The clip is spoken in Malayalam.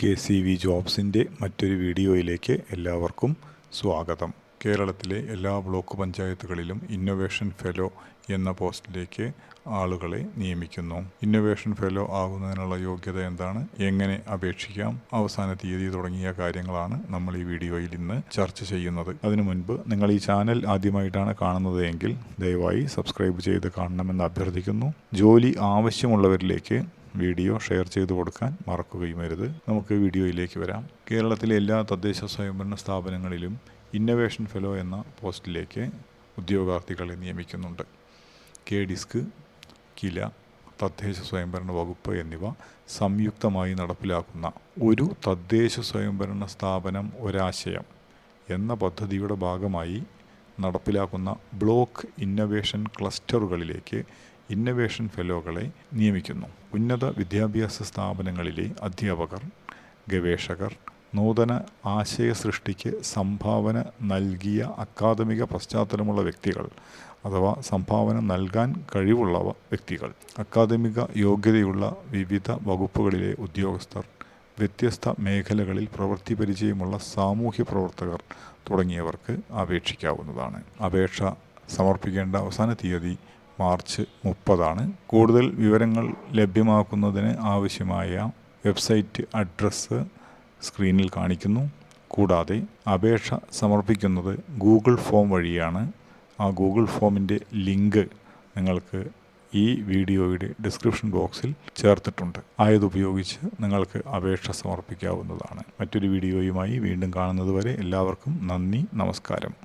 KCV ജോബ്സിൻ്റെ മറ്റൊരു വീഡിയോയിലേക്ക് എല്ലാവർക്കും സ്വാഗതം. കേരളത്തിലെ എല്ലാ ബ്ലോക്ക് പഞ്ചായത്തുകളിലും ഇന്നൊവേഷൻ ഫെലോ എന്ന പോസ്റ്റിലേക്ക് ആളുകളെ നിയമിക്കുന്നു. ഇന്നൊവേഷൻ ഫെലോ ആകുന്നതിനുള്ള യോഗ്യത എന്താണ്, എങ്ങനെ അപേക്ഷിക്കാം, അവസാന തീയതി തുടങ്ങിയ കാര്യങ്ങളാണ് നമ്മൾ ഈ വീഡിയോയിൽ ഇന്ന് ചർച്ച ചെയ്യുന്നത്. അതിനു മുൻപ് നിങ്ങൾ ഈ ചാനൽ ആദ്യമായിട്ടാണ് കാണുന്നത് എങ്കിൽ ദയവായി സബ്സ്ക്രൈബ് ചെയ്ത് കാണണമെന്ന് അഭ്യർത്ഥിക്കുന്നു. ജോലി ആവശ്യമുള്ളവരിലേക്ക് വീഡിയോ ഷെയർ ചെയ്ത് കൊടുക്കാൻ മറക്കുകയും അരുത്. നമുക്ക് വീഡിയോയിലേക്ക് വരാം. കേരളത്തിലെ എല്ലാ തദ്ദേശ സ്വയംഭരണ സ്ഥാപനങ്ങളിലും ഇന്നൊവേഷൻ ഫെലോ എന്ന പോസ്റ്റിലേക്ക് ഉദ്യോഗാർത്ഥികളെ നിയമിക്കുന്നുണ്ട്. KDISC, കില, തദ്ദേശ സ്വയംഭരണ വകുപ്പ് എന്നിവ സംയുക്തമായി നടപ്പിലാക്കുന്ന ഒരു തദ്ദേശ സ്വയംഭരണ സ്ഥാപനം ഒരാശയം എന്ന പദ്ധതിയുടെ ഭാഗമായി നടപ്പിലാക്കുന്ന ബ്ലോക്ക് ഇന്നൊവേഷൻ ക്ലസ്റ്ററുകളിലേക്ക് ഇന്നൊവേഷൻ ഫെലോകളെ നിയമിക്കുന്നു. ഉന്നത വിദ്യാഭ്യാസ സ്ഥാപനങ്ങളിലെ അധ്യാപകർ, ഗവേഷകർ, നൂതന ആശയ സൃഷ്ടിക്ക് സംഭാവന നൽകിയ അക്കാദമിക പശ്ചാത്തലമുള്ള വ്യക്തികൾ അഥവാ സംഭാവന നൽകാൻ കഴിവുള്ള വ്യക്തികൾ, അക്കാദമിക യോഗ്യതയുള്ള വിവിധ വകുപ്പുകളിലെ ഉദ്യോഗസ്ഥർ, വ്യത്യസ്ത മേഖലകളിൽ പ്രവൃത്തി പരിചയമുള്ള സാമൂഹ്യ പ്രവർത്തകർ തുടങ്ങിയവർക്ക് അപേക്ഷിക്കാവുന്നതാണ്. അപേക്ഷ സമർപ്പിക്കേണ്ട അവസാന തീയതി മാർച്ച് 30. കൂടുതൽ വിവരങ്ങൾ ലഭ്യമാക്കുന്നതിന് ആവശ്യമായ വെബ്സൈറ്റ് അഡ്രസ്സ് സ്ക്രീനിൽ കാണിക്കുന്നു. കൂടാതെ അപേക്ഷ സമർപ്പിക്കുന്നത് ഗൂഗിൾ ഫോം വഴിയാണ്. ആ ഗൂഗിൾ ഫോമിൻ്റെ ലിങ്ക് നിങ്ങൾക്ക് ഈ വീഡിയോയുടെ ഡിസ്ക്രിപ്ഷൻ ബോക്സിൽ ചേർത്തിട്ടുണ്ട്. ആയതുപയോഗിച്ച് നിങ്ങൾക്ക് അപേക്ഷ സമർപ്പിക്കാവുന്നതാണ്. മറ്റൊരു വീഡിയോയുമായി വീണ്ടും കാണുന്നതുവരെ എല്ലാവർക്കും നന്ദി, നമസ്കാരം.